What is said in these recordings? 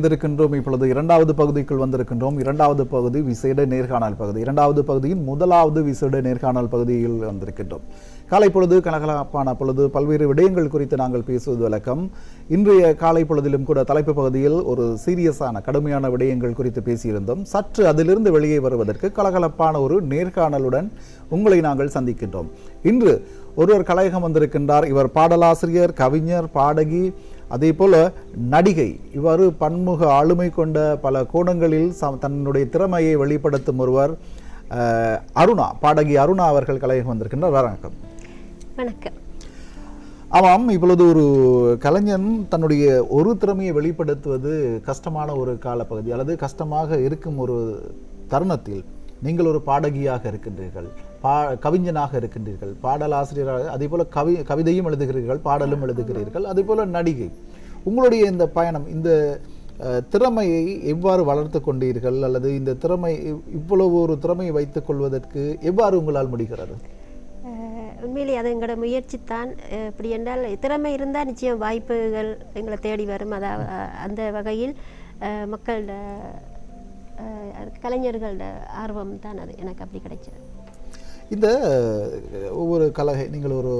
இருக்கின்றோம். இப்பொழுது இரண்டாவது பகுதிக்குள் வந்திருக்கின்றோம். இரண்டாவது பகுதி விசேட நேர்காணல் பகுதி. இரண்டாவது பகுதியின் முதலாவது விசேட நேர்காணல் பகுதியில் வந்திருக்கின்றோம். காலை பொழுது கலகலப்பான பொழுது பல்வேறு விடயங்கள் குறித்து நாங்கள் பேசுவது வழக்கம். இன்றைய காலை பொழுதிலும் கூட தலைப்பு பகுதியில் ஒரு சீரியஸான கடுமையான விடயங்கள் குறித்து பேசியிருந்தோம். சற்று அதிலிருந்து வெளியே வருவதற்கு கலகலப்பான ஒரு நேர்காணலுடன் உங்களை நாங்கள் சந்திக்கின்றோம். இன்று ஒருவர் கலையகம் வந்திருக்கின்றார். இவர் பாடலாசிரியர், கவிஞர், பாடகி, அதே போல நடிகை. இவ்வாறு பன்முக ஆளுமை கொண்ட பல கோணங்களில் தன்னுடைய திறமையை வெளிப்படுத்தும் ஒருவர் அருணா, பாடகி அருணா அவர்கள் கலையகம் வந்திருக்கின்றார். வணக்கம். வணக்கம். ஆமாம், இப்பொழுது ஒரு கலைஞன் தன்னுடைய ஒரு திறமையை வெளிப்படுத்துவது கஷ்டமான ஒரு காலப்பகுதி அல்லது கஷ்டமாக இருக்கும் ஒரு தருணத்தில் நீங்கள் ஒரு பாடகியாக இருக்கின்றீர்கள், கவிஞனாக இருக்கின்றீர்கள், பாடலாசிரியராக, அதே போல கவிதையும் எழுதுகிறீர்கள், பாடலும் எழுதுகிறீர்கள், அதே போல நடிகை. உங்களுடைய இந்த பயணம், இந்த திறமையை எவ்வாறு வளர்த்து கொண்டீர்கள் அல்லது இந்த திறமை, இவ்வளவு ஒரு திறமையை வைத்துக் கொள்வதற்கு எவ்வாறு உங்களால் முடிகிறது? உண்மையிலே அது எங்களோட முயற்சி தான். இப்படி என்றால் திறமை இருந்தால் நிச்சயம் வாய்ப்புகள் எங்களை தேடி வரும். அதாவது அந்த வகையில் மக்களோட கலைஞர்களோட ஆர்வம் தான் அது எனக்கு அப்படி கிடைச்சது. இந்த ஒவ்வொரு நீங்கள் ஒரு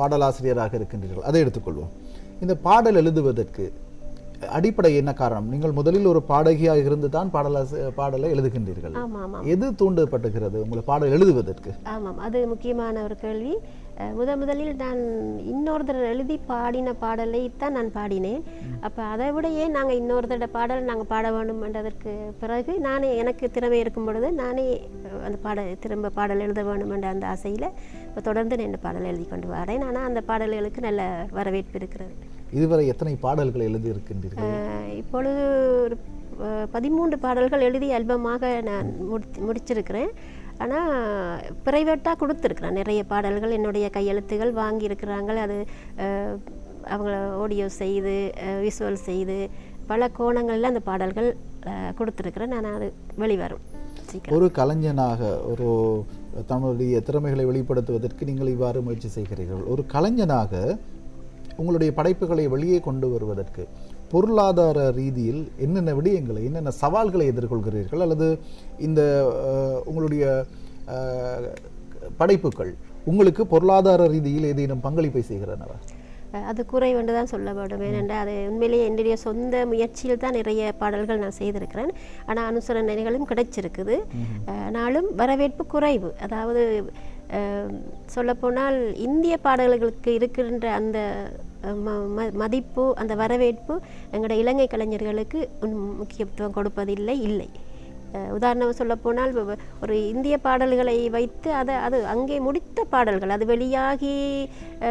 பாடலாசிரியராக இருக்கின்றீர்கள், அதை எடுத்துக்கொள்வோம். இந்த பாடல் எழுதுவதற்கு அடிப்படை என்ன காரணம்? நீங்கள் முதலில் ஒரு பாடகியாக இருந்து தான் பாடலை எழுதுகின்றீர்கள். எது தூண்டப்பட்டுகிறது உங்களை பாடல் எழுதுவதற்கு? ஆமாம், அது முக்கியமான ஒரு கேள்வி. முதலில் நான் இன்னொருத்தர் எழுதி பாடின பாடலை தான் நான் பாடினேன். அப்போ அதை விட ஏன் நாங்கள் இன்னொருத்தரோட பாடல் நாங்கள் பாட வேண்டும் என்றதற்கு பிறகு நானே எனக்கு திறமை இருக்கும் பொழுது நானே அந்த திரும்ப பாடல் எழுத வேண்டும் என்ற அந்த ஆசையில் இப்போ தொடர்ந்து நான் இந்த பாடல் எழுதி கொண்டு வரேன். ஆனால் அந்த பாடல்களுக்கு நல்ல வரவேற்பு இருக்கிறது. இதுவரை எத்தனை பாடல்கள் எழுதி இருக்கின்றீர்கள்? இப்பொழுது ஒரு 13 பாடல்கள் எழுதி ஆல்பமாக நான் முடிச்சிருக்கிறேன். ஆனால் பிரைவேட்டாக கொடுத்துருக்குறேன் நிறைய பாடல்கள், என்னுடைய கையெழுத்துகள் வாங்கியிருக்கிறாங்க. அது அவங்க ஆடியோ செய்து, விசுவல் செய்து, பல கோணங்களில் அந்த பாடல்கள் கொடுத்துருக்குறேன். நான் அது வெளிவரும். ஒரு கலைஞனாக ஒரு தன்னுடைய திறமைகளை வெளிப்படுத்துவதற்கு நீங்கள் இவ்வாறு முயற்சி செய்கிறீர்கள். ஒரு கலைஞனாக உங்களுடைய படைப்புகளை வெளியே கொண்டு வருவதற்கு பொருளாதார ரீதியில் என்னென்ன விடயங்களை, என்னென்ன சவால்களை எதிர்கொள்கிறீர்கள்? அல்லது இந்த உங்களுடைய படைப்புகள் உங்களுக்கு பொருளாதார ரீதியில் ஏதேனும் பங்களிப்பை செய்கிறனவா? அது குறைவென்று தான் சொல்ல வேண்டும். ஏனென்றால் அது உண்மையிலேயே என்னுடைய சொந்த முயற்சியில் தான் நிறைய பாடல்கள் நான் செய்திருக்கிறேன். ஆனால் அனுசரணைகளும் கிடைச்சிருக்குது. ஆனாலும் வரவேற்பு குறைவு. அதாவது சொல்லப்போனால் இந்திய பாடல்களுக்கு இருக்கின்ற அந்த மதிப்பு, அந்த வரவேற்பு எங்களோட இலங்கை கலைஞர்களுக்கு முக்கியத்துவம் கொடுப்பதில்லை. உதாரணம் சொல்லப்போனால் ஒரு இந்திய பாடல்களை வைத்து அது அங்கே முடித்த பாடல்கள், அது வெளியாகி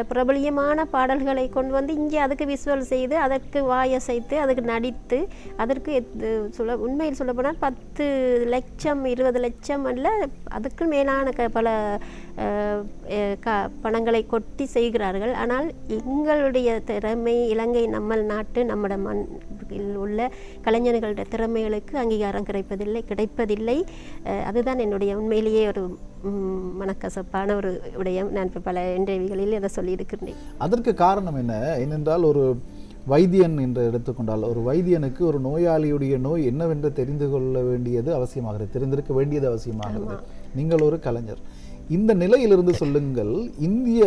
பிரபலியமான பாடல்களை கொண்டு வந்து இங்கே அதுக்கு விசுவல் செய்து, அதற்கு வாயசைத்து, அதுக்கு நடித்து, அதற்கு உண்மையில் சொல்லப்போனால் 10 லட்சம் 20 லட்சம் அல்ல அதுக்கு மேலான பல பணங்களை கொட்டி செய்கிறார்கள். ஆனால் எங்களுடைய திறமை, இலங்கை நம்மள் நாட்டு நம்மட மண்ணில் உள்ள கலைஞர்களுடைய திறமைகளுக்கு அங்கீகாரம் கிடைப்பதில்லை. அதுதான் என்னுடைய உண்மையிலேயே ஒரு மனக்கசப்பான ஒரு விடயம். நான் இப்போ பல இன்டர்வியூகளில் அதை சொல்லியிருக்கிறேன். அதற்கு காரணம் என்ன? ஏனென்றால் ஒரு வைத்தியன் என்று எடுத்துக்கொண்டால், ஒரு வைத்தியனுக்கு ஒரு நோயாளியுடைய நோய் என்னவென்று தெரிந்து கொள்ள வேண்டியது அவசியமாகிறது, தெரிந்திருக்க வேண்டியது அவசியமாகிறது. நீங்கள் ஒரு கலைஞர். இந்த நிலையிலிருந்து சொல்லுங்கள், இந்திய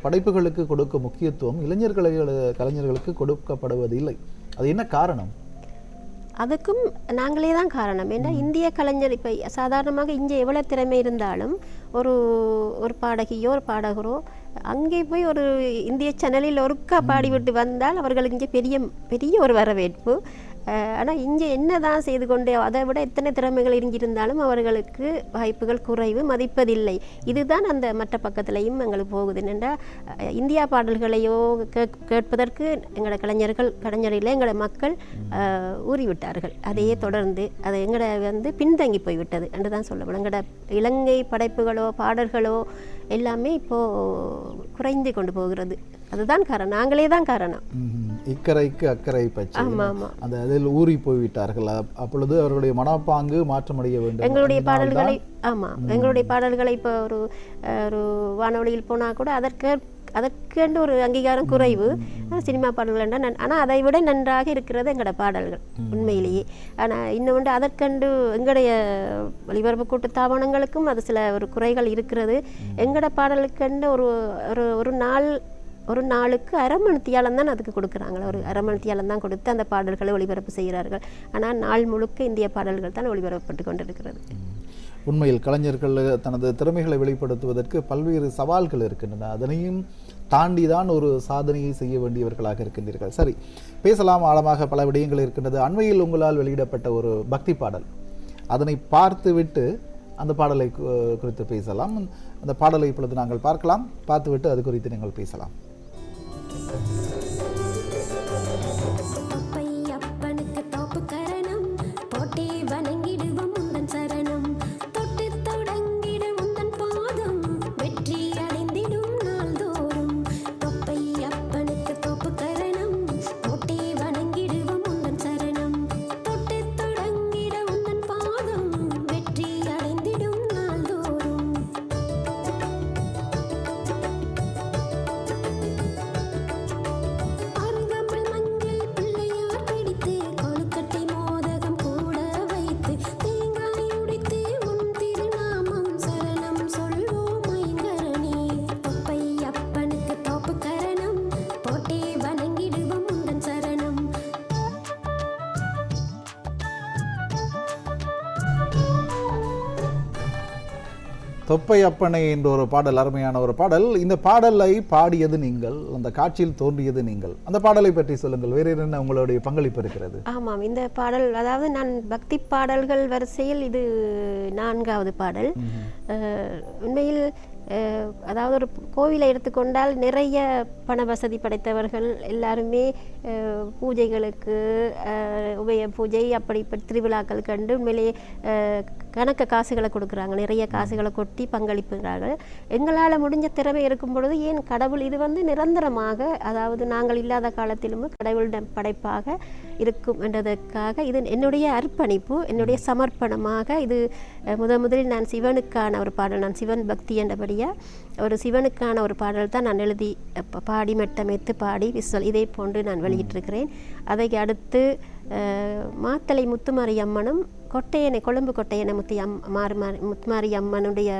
படைப்புகளுக்கு கொடுக்க முக்கியத்துவம் கலைஞர்களுக்கு கொடுக்கப்படுவதில்லை. அது என்ன காரணம்? அதுக்கும் நாங்களே தான் காரணம். ஏன்னா இந்திய கலைஞர் இப்போ சாதாரணமாக இங்கே எவ்வளோ திறமை இருந்தாலும் ஒரு பாடகியோ ஒரு பாடகரோ அங்கே போய் ஒரு இந்திய சேனலில் ஒருக்கா பாடிவிட்டு வந்தால் அவர்களுக்கு இங்கே பெரிய ஒரு வரவேற்பு. ஆனால் இங்கே என்ன தான் செய்து கொண்டே, அதை விட எத்தனை திறமைகள் இருந்தாலும் அவர்களுக்கு வாய்ப்புகள் குறைவு, மதிப்பதில்லை. இதுதான் அந்த மற்ற பக்கத்துலையும் எங்களுக்கு போகுது. என்னென்னா இந்தியா பாடல்களையோ கேட்பதற்கு எங்களோட கலைஞரில் எங்களோட மக்கள் ஊறிவிட்டார்கள். அதையே தொடர்ந்து அது எங்களோட பின்தங்கி போய்விட்டது என்று தான் சொல்லப்படும். எங்களோட இலங்கை படைப்புகளோ பாடல்களோ எல்லாமே இப்போது குறைந்து கொண்டு போகிறது. அதுதான் காரணம், நாங்களே தான் காரணம். இக்கரைக்கு அக்கறை பச்சை, அந்த அதில் ஊறி போய்விட்டார்கள். அப்பொழுது அவர்களுடைய மனப்பாங்கு மாற்றமடைய வேண்டும். எங்களுடைய பாடல்களை எங்களுடைய பாடல்களை இப்போ ஒரு வானொலியில் போனால் கூட அதற்கென்று ஒரு அங்கீகாரம் குறைவு சினிமா பாடல்கள் என்றால் ஆனால் அதை விட நன்றாக இருக்கிறது எங்களோட பாடல்கள் உண்மையிலேயே. ஆனால் இன்னொன்று அதற்கண்டு எங்களுடைய ஒளிபரப்பு கூட்டுத்தாபனங்களுக்கும் அது சில ஒரு குறைகள் இருக்கிறது. எங்களோட பாடலுக்கென்று ஒரு நாளுக்கு அரை மணித்தியாலம் தான் அதுக்கு கொடுக்குறாங்களா, ஒரு அரை மணித்தியாலம் தான் கொடுத்து அந்த பாடல்களை ஒளிபரப்பு செய்கிறார்கள். ஆனால் நாள் முழுக்க இந்திய பாடல்கள் தான் ஒளிபரப்பப்பட்டு கொண்டிருக்கிறது. உண்மையில் கலைஞர்கள் தனது திறமைகளை வெளிப்படுத்துவதற்கு பல்வேறு சவால்கள் இருக்கின்றன. அதனையும் தாண்டி தான் ஒரு சாதனையை செய்ய வேண்டியவர்களாக இருக்கின்றீர்கள். சரி, பேசலாம், ஆழமாக பல விடயங்கள் இருக்கின்றது. அண்மையில் உங்களால் வெளியிடப்பட்ட ஒரு பக்தி பாடல், அதனை பார்த்துவிட்டு அந்த பாடலை குறித்து பேசலாம். அந்த பாடலை இப்பொழுது நாங்கள் பார்க்கலாம், பார்த்துவிட்டு அது குறித்து நீங்கள் பேசலாம். தொப்பை அப்பனை என்ற ஒரு பாடல், அருமையான ஒரு பாடல். இந்த பாடலை பாடியது நீங்கள், அந்த காட்சியில் தோன்றியது நீங்கள். அந்த பாடலை பற்றி சொல்லுங்கள், வேறு என்ன உங்களுடைய பங்களிப்பு இருக்கிறது? ஆமாம், இந்த பாடல் அதாவது நான் பக்தி பாடல்கள் வரிசையில் இது 4வது பாடல். உண்மையில் அதாவது ஒரு கோவிலை எடுத்துக்கொண்டால் நிறைய பண வசதி படைத்தவர்கள் எல்லாருமே பூஜைகளுக்கு உபய பூஜை அப்படி திருவிழாக்கள் கண்டு உண்மையிலேயே கணக்க காசுகளை கொடுக்குறாங்க, நிறைய காசுகளை கொட்டி பங்களிப்புகிறார்கள். எங்களால் முடிஞ்ச திறமை இருக்கும் பொழுது ஏன் கடவுள் இது நிரந்தரமாக, அதாவது நாங்கள் இல்லாத காலத்திலும் கடவுளிடம் படைப்பாக இருக்கும் என்றதற்காக இது என்னுடைய அர்ப்பணிப்பு, என்னுடைய சமர்ப்பணமாக. இது முதலில் நான் சிவனுக்கான ஒரு பாடல், நான் சிவன் பக்தி என்றபடியாக ஒரு சிவனுக்கான ஒரு பாடல் தான் நான் எழுதி பாடி மெட்டமைத்து பாடி விசுவல் இதே போன்று நான் வெளியிட்டிருக்கிறேன். அதை அடுத்து மாத்தளை முத்துமாரி அம்மனும் கொழும்பு கொட்டையனை முத்துமாரி அம்மனுடைய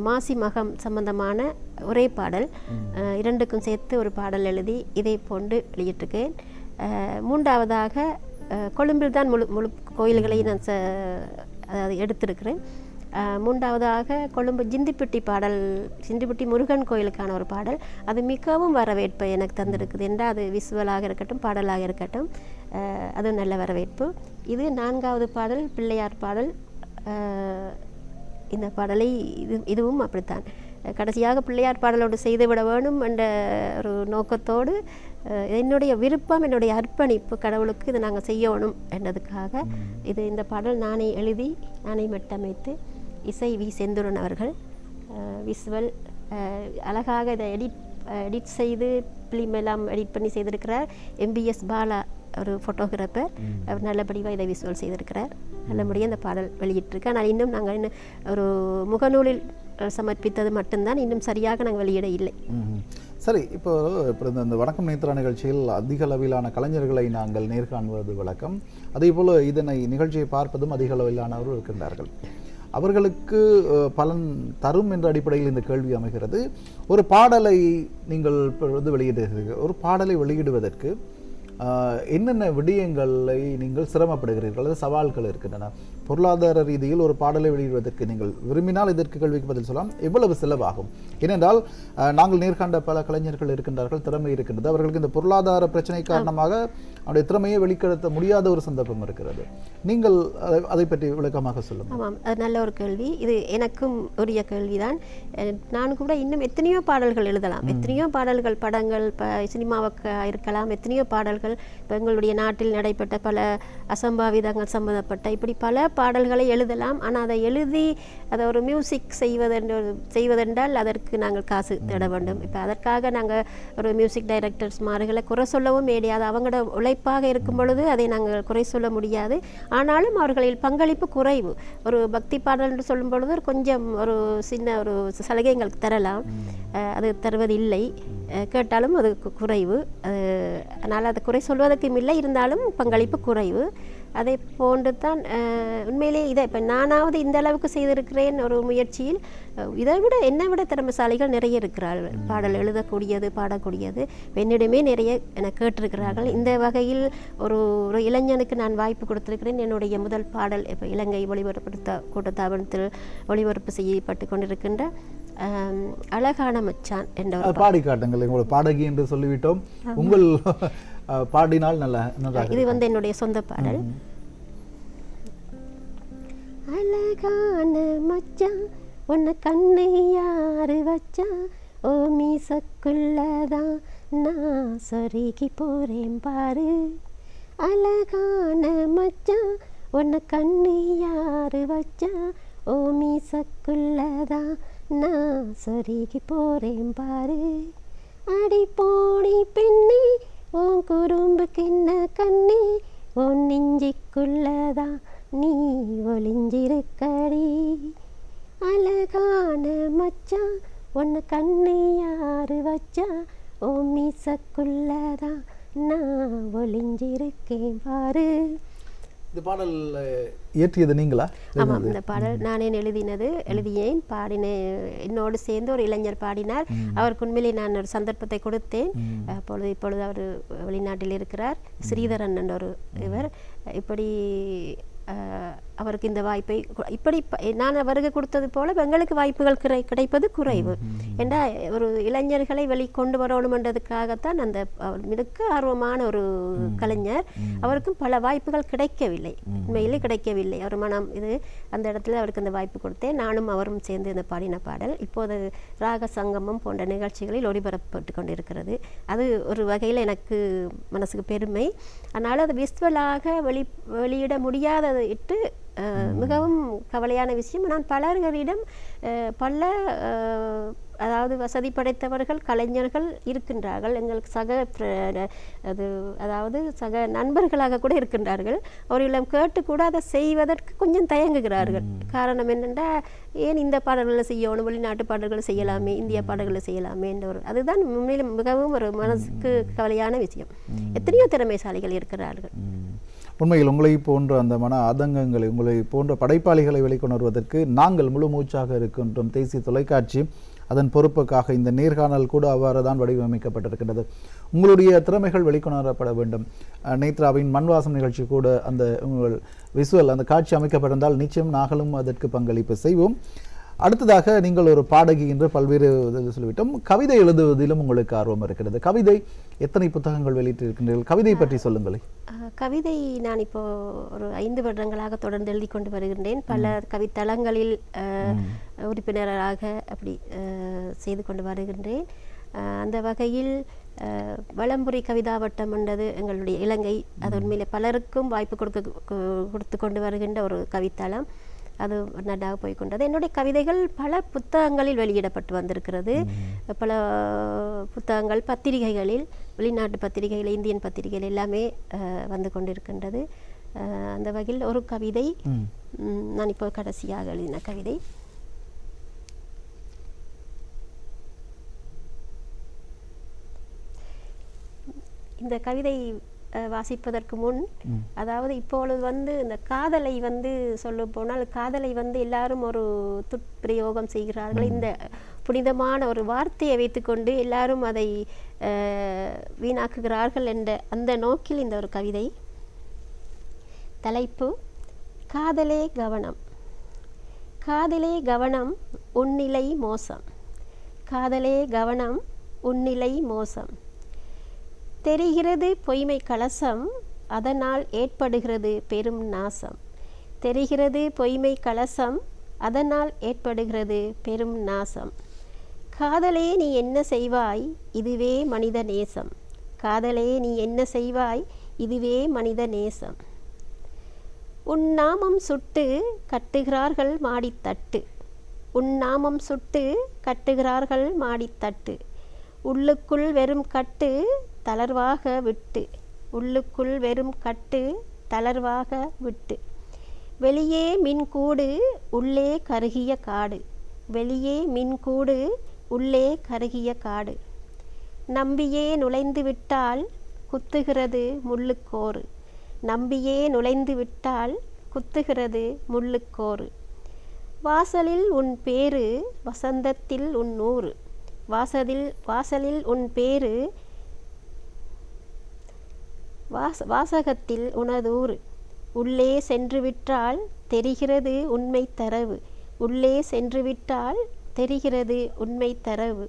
மாசி மகம் சம்பந்தமான ஒரே பாடல், இரண்டுக்கும் சேர்த்து ஒரு பாடல் எழுதி இதே போன்று வெளியிட்டிருக்கேன். 3வதாக கொழும்பில் தான் முழு கோயில்களையும் நான் அதாவது எடுத்திருக்கிறேன். 3வதாக கொழும்பு ஜிந்திப்பட்டி முருகன் கோயிலுக்கான ஒரு பாடல், அது மிகவும் வரவேற்பு எனக்கு தந்திருக்குது என்றால் அது விசுவலாக இருக்கட்டும் பாடலாக இருக்கட்டும், அது நல்ல வரவேற்பு. இது 4வது பாடல் பிள்ளையார் பாடல். இந்த பாடலை இதுவும் அப்படித்தான் கடைசியாக பிள்ளையார் பாடலோடு செய்துவிட வேணும் என்ற ஒரு நோக்கத்தோடு என்னுடைய விருப்பம், என்னுடைய அர்ப்பணிப்பு கடவுளுக்கு இதை நாங்கள் செய்யணும் என்றதுக்காக இந்த பாடல் நானே எழுதி நானே மெட்டமைத்து இசை வி செந்துரன் அவர்கள் விசுவல் அழகாக இதை எடிட் செய்து ஃபிலிம் எல்லாம் எடிட் பண்ணி செய்திருக்கிறார். MBS பாலா ஒரு ஃபோட்டோகிராஃபர், அவர் நல்லபடியாக இதை விசுவல் செய்திருக்கிறார். நல்லபடியாக இந்த பாடல் வெளியிட்டிருக்கு. ஆனால் இன்னும் நாங்கள் இன்னும் ஒரு முகநூலில் சமர்ப்பித்தது மட்டும்தான், இன்னும் சரியாக நாங்கள் வெளியிட இல்லை. சரி, இப்போ இந்த வணக்கம் நேத்ரா நிகழ்ச்சியில் அதிக அளவிலான கலைஞர்களை நாங்கள் நேர்காணுவது வழக்கம். அதே போல் இதனை நிகழ்ச்சியை பார்ப்பதும் அதிக அளவிலானவர்கள் இருக்கின்றார்கள். அவர்களுக்கு பலன் தரும் என்ற அடிப்படையில் இந்த கேள்வி அமைகிறது. ஒரு பாடலை நீங்கள் வெளியிடுகிறீர்கள், ஒரு பாடலை வெளியிடுவதற்கு என்னென்ன விடயங்களை நீங்கள் சிரமப்படுகிறீர்கள், அது சவால்கள் இருக்கின்றன? பொருளாதார ரீதியில் ஒரு பாடலை வெளியிடுவதற்கு நீங்கள் விரும்பினால் இதற்கு கேள்விக்கு பதில் சொல்லலாம், எவ்வளவு செலவாகும்? ஏனென்றால் நாங்கள் நேர்காண்ட பல கலைஞர்கள் இருக்கின்றார்கள், திறமை இருக்கின்றது. அவர்களுக்கு இந்த பொருளாதார பிரச்சனை காரணமாக அவருடைய திறமையை வெளிப்படுத்த முடியாத ஒரு சந்தர்ப்பம் இருக்கிறது. நீங்கள் அதை பற்றி விளக்கமாக சொல்லுங்கள். ஆமாம், அது நல்ல ஒரு கேள்வி. இது எனக்கும் உரிய கேள்விதான். நான் கூட இன்னும் எத்தனையோ பாடல்கள் எழுதலாம், எத்தனையோ பாடல்கள் படங்கள் சினிமாவுக்கு இருக்கலாம், எத்தனையோ பாடல்கள் பாடல்கள், இப்போ எங்களுடைய நாட்டில் நடைபெற்ற பல அசம்பாவிதங்கள் சம்பந்தப்பட்ட இப்படி பல பாடல்களை எழுதலாம். ஆனால் அதை எழுதி அதை ஒரு மியூசிக் செய்வதென்றால் அதற்கு நாங்கள் காசு தேட வேண்டும். இப்போ அதற்காக நாங்கள் ஒரு மியூசிக் டைரக்டர்ஸ் மார்களை குறை சொல்லவும் முடியாது. அவங்களோட உழைப்பாக இருக்கும் பொழுது அதை நாங்கள் குறை சொல்ல முடியாது. ஆனாலும் அவர்களில் பங்களிப்பு குறைவு. ஒரு பக்தி பாடல் என்று சொல்லும் பொழுது கொஞ்சம் ஒரு சின்ன ஒரு சலுகை எங்களுக்கு தரலாம், அது தருவதில்லை. கேட்டாலும் அது குறைவு. அதனால் அதை குறை சொல்வதற்கும் இல்லை, இருந்தாலும் பங்களிப்பு குறைவு. அதை போன்று தான் உண்மையிலே இதை இப்போ நானாவது இந்த அளவுக்கு செய்திருக்கிறேன் ஒரு முயற்சியில். இதை விட என்னை விட திறமைசாலிகள் நிறைய இருக்கிறார்கள், பாடல் எழுதக்கூடியது பாடக்கூடியது. என்னிடமே நிறைய என கேட்டிருக்கிறார்கள். இந்த வகையில் ஒரு இளைஞனுக்கு நான் வாய்ப்பு கொடுத்திருக்கிறேன். என்னுடைய முதல் பாடல் இப்போ இலங்கை ஒளிபரப்பு கூட்டத்தாபனத்தில் ஒளிபரப்பு செய்யப்பட்டு கொண்டிருக்கின்ற அழகான மச்சான் என்ற பாடி காட்டுங்கள். உங்களை பாடகி என்று சொல்லிவிட்டோம், உங்கள் பாடினால் நல்ல. இது என்னுடைய சொந்த பாடல். அழகான மச்சான் உன்னை கண்ணு யாரு வச்சா, ஓ மீசக்குள்ளதான் நான் சொருகி போறேன் பாரு. அழகான மச்சான் உன்னை கண்ணு யாரு வச்சா, ஓ மீசக்குள்ளதான் நான் சொருகி போறேன் பாரு. அடி போடி பெண்ணே உன் குறும்புக்கு என்ன கண்ணே, உன் நெஞ்சிக்குள்ளதான் நீ ஒளிஞ்சிருக்கடி. அழகான மச்சான் உன்னை கண்ணு யாரு வச்சா, ஓ மீசக்குள்ளதான் நான் ஒளிஞ்சிருக்கேன் பாரு. இந்த பாடல் இயற்றியது நீங்களா? ஆமாம், இந்த பாடல் நானே எழுதினேன், பாடினேன். என்னோடு சேர்ந்து ஒரு இளைஞர் பாடினார். அவருக்கு உண்மையிலே நான் ஒரு சந்தர்ப்பத்தை கொடுத்தேன். இப்பொழுது அவர் வெளிநாட்டில் இருக்கிறார், ஸ்ரீதரன் என்ற ஒரு இவர். இப்படி அவருக்கு இந்த வாய்ப்பை இப்படி நான் அவருக்கு கொடுத்தது போல எங்களுக்கு வாய்ப்புகள் கிடைப்பது குறைவு. ஏண்டா ஒரு இளைஞர்களை வெளிக்கொண்டு வரணுமென்றதுக்காகத்தான் அந்த மிக ஆர்வமான ஒரு கலைஞர். அவருக்கும் பல வாய்ப்புகள் கிடைக்கவில்லை, உண்மையிலே கிடைக்கவில்லை. அவர் மனம் இது அந்த இடத்துல அவருக்கு அந்த வாய்ப்பு கொடுத்தேன். நானும் அவரும் சேர்ந்து இந்த பாடின பாடல் இப்போது ராக சங்கமம் போன்ற நிகழ்ச்சிகளில் ஒளிபரப்பட்டு கொண்டிருக்கிறது. அது ஒரு வகையில் எனக்கு மனசுக்கு பெருமை. அதனால் அது விஸ்வலாக வெளியிட முடியாததை இட்டு மிகவும் கவலையான விஷயம். நான் பலர்களிடம் பல அதாவது வசதி படைத்தவர்கள் கலைஞர்கள் இருக்கின்றார்கள், எங்களுக்கு சக நண்பர்களாக கூட இருக்கின்றார்கள். அவர்களிடம் கேட்டு கூட அதை செய்வதற்கு கொஞ்சம் தயங்குகிறார்கள். காரணம் என்னென்றால், ஏன் இந்த பாடல்களை செய்யணும், வெளிநாட்டு பாடல்களை செய்யலாமே, இந்திய பாடல்களை செய்யலாமே என்ற ஒரு அதுதான் உண்மையிலும் மிகவும் ஒரு மனசுக்கு கவலையான விஷயம். எத்தனையோ திறமைசாலிகள் இருக்கிறார்கள். உண்மையில் உங்களை போன்ற அந்த மன ஆதங்கங்களை, உங்களை போன்ற படைப்பாளிகளை வெளிக்கொணர்வதற்கு நாங்கள் முழு மூச்சாக இருக்கின்றோம். தேசிய தொலைக்காட்சி அதன் பொறுப்புக்காக இந்த நேர்காணல் கூட அவ்வாறு தான் வடிவமைக்கப்பட்டிருக்கின்றது. உங்களுடைய திறமைகள் வெளிக்கொணரப்பட வேண்டும். நேத்ராவின் மண்வாசம் நிகழ்ச்சி கூட அந்த உங்கள் விசுவல் அந்த காட்சி அமைக்கப்பட்டிருந்தால் நிச்சயம் நாங்களும் அதற்கு பங்களிப்பு செய்வோம். அடுத்ததாக நீங்கள் ஒரு பாடகி என்று பல்வேறு சொல்லிவிட்டோம். கவிதை எழுதுவதிலும் உங்களுக்கு ஆர்வம் இருக்கிறது. கவிதை எத்தனை புத்தகங்கள் வெளியிட்டிருக்கின்றீர்கள்? கவிதை பற்றி சொல்லுங்களேன். கவிதை நான் இப்போ ஒரு 5 வருடங்களாக தொடர்ந்து எழுதி கொண்டு வருகின்றேன். பல கவித்தளங்களில் உறுப்பினராக அப்படி செய்து கொண்டு வருகின்றேன். அந்த வகையில் வலம்புரி கவிதாவட்டம் என்றது எங்களுடைய இலங்கை, அது உண்மையிலே பலருக்கும் வாய்ப்பு கொடுத்து கொண்டு வருகின்ற ஒரு கவித்தளம். அது நன்றாக போய்கொண்டது. என்னுடைய கவிதைகள் பல புத்தகங்களில் வெளியிடப்பட்டு வந்திருக்கிறது. பல புத்தகங்கள் பத்திரிகைகளில், வெளிநாட்டு பத்திரிகைகள், இந்தியன் பத்திரிகைகள் எல்லாமே வந்து கொண்டிருக்கின்றது. அந்த வகையில் ஒரு கவிதை நான் இப்போ கடைசியாக எழுதின கவிதை. இந்த கவிதை வாசிப்பதற்கு முன், அதாவது இப்பொழுது இந்த காதலை சொல்ல போனால், காதலை எல்லாரும் ஒரு துட்பிரயோகம் செய்கிறார்கள். இந்த புனிதமான ஒரு வார்த்தையை வைத்துக்கொண்டு எல்லாரும் அதை வீணாக்குகிறார்கள் என்ற அந்த நோக்கில் இந்த ஒரு கவிதை. தலைப்பு: காதலே கவனம். காதலே கவனம், உன்னிலை மோசம். காதலே கவனம், உன்னிலை மோசம். தெரிகிறது பொய்மை கலசம், அதனால் ஏற்படுகிறது பெரும் நாசம். தெரிகிறது பொய்மை கலசம், அதனால் ஏற்படுகிறது பெரும் நாசம். காதலே நீ என்ன செய்வாய், இதுவே மனித நேசம். காதலே நீ என்ன செய்வாய் இதுவே மனித நேசம். உன் நாமம் சுட்டு கட்டுகிறார்கள் மாடித்தட்டு, உன் நாமம் சுட்டு கட்டுகிறார்கள் மாடித்தட்டு, உள்ளுக்குள் வெறும் கட்டு தளர்வாக விட்டு, உள்ளுக்குள் வெறும் கட்டு தளர்வாக விட்டு. வெளியே மின்கூடு உள்ளே கருகிய காடு, வெளியே மின்கூடு உள்ளே கருகிய காடு. நம்பியே நுழைந்து விட்டால் குத்துகிறது முள்ளுக்கோறு, நம்பியே நுழைந்து விட்டால் குத்துகிறது முள்ளுக்கோறு. வாசலில் உன் பேரு வசந்தத்தில் உன் நூறு, வாசலில் உன் பேரு வாசகத்தில் உனதூறு. உள்ளே சென்று விட்டால் தெரிகிறது உண்மை தரவு, உள்ளே சென்று விட்டால் தெரிகிறது உண்மை தரவு.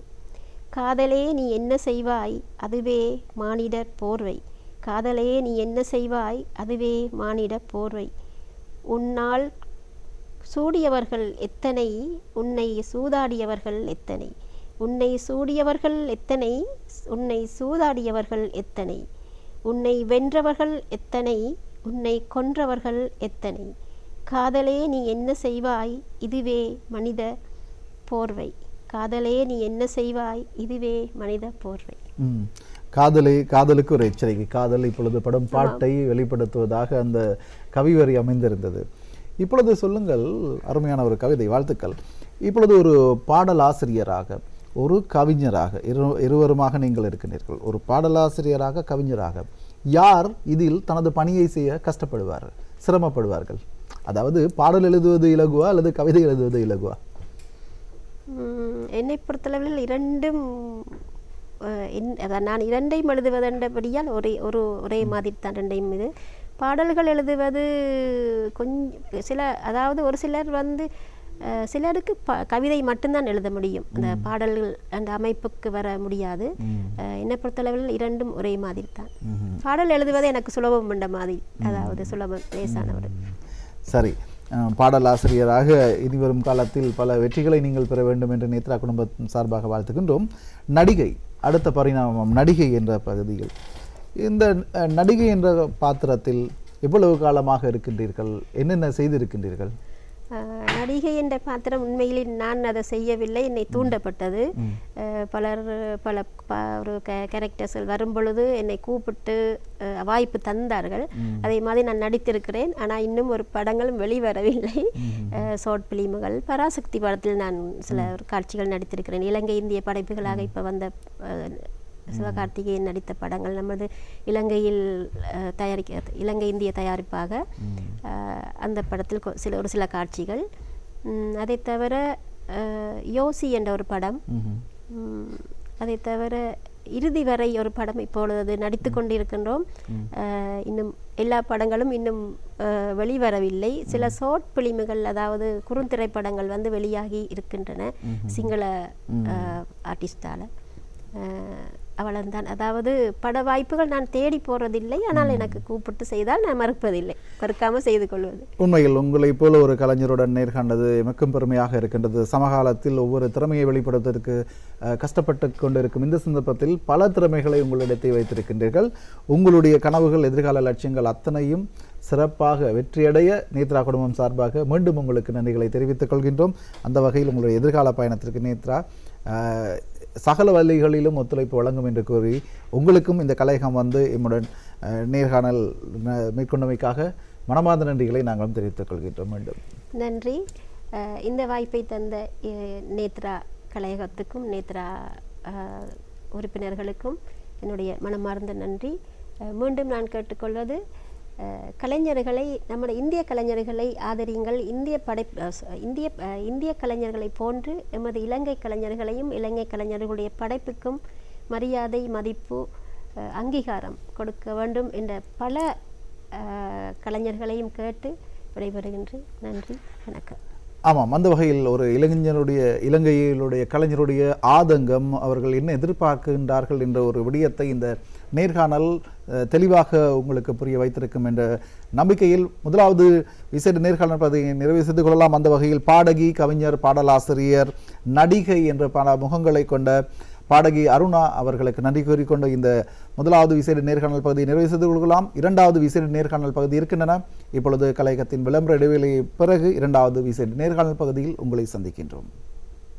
காதலே நீ என்ன செய்வாய் அதுவே மானிடர் போர்வை, காதலே நீ என்ன செய்வாய் அதுவே மானிடர் போர்வை. உன்னால் சூடியவர்கள் எத்தனை, உன்னை சூதாடியவர்கள் எத்தனை, உன்னை சூடியவர்கள் எத்தனை, உன்னை சூதாடியவர்கள் எத்தனை. உன்னை வென்றவர்கள் எத்தனை, உன்னை கொன்றவர்கள் எத்தனை. காதலே நீ என்ன செய்வாய் இதுவே மனித போர்வை, காதலே நீ என்ன செய்வாய் இதுவே மனித போர்வை. காதலே, காதலுக்கு ஒரு எச்சரிக்கை. காதல் இப்பொழுது படம் பாட்டை வெளிப்படுத்துவதாக அந்த கவிவரி அமைந்திருந்தது. இப்பொழுது சொல்லுங்கள், அருமையான ஒரு கவிதை, வாழ்த்துக்கள். இப்பொழுது ஒரு பாடலாசிரியராக, ஒரு கவிஞராக, இருவருமாக நீங்கள் இருக்கின்றீர்கள். ஒரு பாடலாசிரியராக, கவிஞராக யார் இதில் தனது பணியை செய்ய கஷ்டப்படுவார், சிரமப்படுவார்கள்? அதாவது பாடல் எழுதுவது இலகுவா அல்லது கவிதை எழுதுவது இலகுவா? என்னை பொறுத்தளவில் இரண்டும், நான் இரண்டையும் எழுதுவதென்றபடியால் ஒரே மாதிரி தான் ரெண்டையும். இது பாடல்கள் எழுதுவது கொஞ்சம் சில, அதாவது ஒரு சிலர் சிலருக்கு கவிதை மட்டும்தான் எழுத முடியும், அந்த பாடல்கள் அந்த அமைப்புக்கு வர முடியாது. என்னை பொறுத்தளவில் இரண்டும் ஒரே மாதிரி தான். பாடல் எழுதுவது எனக்கு சுலபம் என்ற மாதிரி, அதாவது சுலபம், லேசானவர். சரி, பாடலாசிரியராக இனிவரும் காலத்தில் பல வெற்றிகளை நீங்கள் பெற வேண்டும் என்று நேத்ரா குடும்பத்தின் சார்பாக வாழ்த்துகின்றோம். நடிகை, அடுத்த பரிணாமம் நடிகை என்ற பகுதியில், இந்த நடிகை என்ற பாத்திரத்தில் எவ்வளவு காலமாக இருக்கின்றீர்கள், என்னென்ன செய்திருக்கின்றீர்கள்? நடிகை என்ற பாத்திரம் உண்மையில் நான் அதை செய்யவில்லை, என்னை தூண்டப்பட்டது. பல ஒரு கேரக்டர்ஸ்கள் வரும்பொழுது என்னை கூப்பிட்டு வாய்ப்பு தந்தார்கள். அதே மாதிரி நான் நடித்திருக்கிறேன். ஆனால் இன்னும் ஒரு படங்களும் வெளிவரவில்லை. ஷார்ட் பிலிமுகள், பராசக்தி படத்தில் நான் சில காட்சிகள் நடித்திருக்கிறேன். இலங்கை இந்திய படைப்புகளாக இப்போ வந்த சிவகார்த்திகேயன் நடித்த படங்கள் நமது இலங்கையில் இலங்கை இந்திய தயாரிப்பாக அந்த படத்தில் ஒரு சில காட்சிகள். அதை தவிர யோசி என்ற ஒரு படம், அதை தவிர இறுதி வரை ஒரு படம் இப்பொழுது நடித்து கொண்டிருக்கின்றோம். இன்னும் எல்லா படங்களும் இன்னும் வெளிவரவில்லை. சில ஷார்ட் பிலிமுகள், அதாவது குறுந்திரைப்படங்கள் வெளியாகி இருக்கின்றன சிங்கள ஆர்டிஸ்டால். அவ்வளவுதான். அதாவது பட வாய்ப்புகள் நான் தேடி போறதில்லை, ஆனால் எனக்கு கூப்பிட்டு செய்தால் நான் மறுப்பதில்லை, மறுக்காமல் செய்து கொள்வது. உண்மையில் உங்களைப் போல ஒரு கலைஞருடன் நேர்காண்டது எமக்கும் பெருமையாக இருக்கின்றது. சமகாலத்தில் ஒவ்வொரு திறமையை வெளிப்படுத்துவதற்கு கஷ்டப்பட்டு கொண்டிருக்கும் இந்த சந்தர்ப்பத்தில் பல திறமைகளை உங்களிடத்தை வைத்திருக்கின்றீர்கள். உங்களுடைய கனவுகள், எதிர்கால லட்சியங்கள் அத்தனையும் சிறப்பாக வெற்றியடைய நேத்ரா குடும்பம் சார்பாக மீண்டும் உங்களுக்கு நன்றிகளை தெரிவித்துக் கொள்கின்றோம். அந்த வகையில் உங்களுடைய எதிர்கால பயணத்திற்கு நேத்ரா சகல வழிகளிலும் ஒத்துழைப்பு வழங்கும் என்று கூறி, உங்களுக்கும் இந்த கலையகம் எம்முடன் நேர்காணல் மேற்கொண்டமைக்காக மனமார்ந்த நன்றிகளை நாங்களும் தெரிவித்துக் கொள்கின்றோம். மீண்டும் நன்றி. இந்த வாய்ப்பை தந்த நேத்ரா கலையகத்துக்கும் நேத்ரா உறுப்பினர்களுக்கும் என்னுடைய மனமார்ந்த நன்றி. மீண்டும் நான் கேட்டுக்கொள்வது, கலைஞர்களை, நம்முடைய இந்திய கலைஞர்களை ஆதரியுங்கள். இந்திய கலைஞர்களை போன்று எமது இலங்கை கலைஞர்களையும் இலங்கை கலைஞர்களுடைய படைப்புக்கும் மரியாதை, மதிப்பு, அங்கீகாரம் கொடுக்க வேண்டும் என்ற பல கலைஞர்களையும் கேட்டு விடைபெறுகின்றேன். நன்றி, வணக்கம். ஆமாம், அந்த வகையில் ஒரு இலங்கையிலுடைய கலைஞருடைய ஆதங்கம், அவர்கள் என்ன எதிர்பார்க்கின்றார்கள் என்ற ஒரு விடயத்தை இந்த நேர்காணல் தெளிவாக உங்களுக்கு புரிய வைத்திருக்கும் என்ற நம்பிக்கையில் முதலாவது விசேட நேர்காணல் பகுதியை நிறைவு செய்து கொள்ளலாம். அந்த வகையில் பாடகி, கவிஞர், பாடலாசிரியர், நடிகை என்ற பல முகங்களை கொண்ட பாடகி அருணா அவர்களுக்கு நன்றி கூறிக்கொண்டு இந்த முதலாவது விசேட நேர்காணல் பகுதியை நிறைவு செய்து கொள்ளலாம். இரண்டாவது விசேட நேர்காணல் பகுதி இருக்கின்றன. இப்பொழுது கலையகத்தின் விளம்பர இடைவேளையை பிறகு இரண்டாவது விசேட நேர்காணல் பகுதியில் உங்களை சந்திக்கின்றோம்.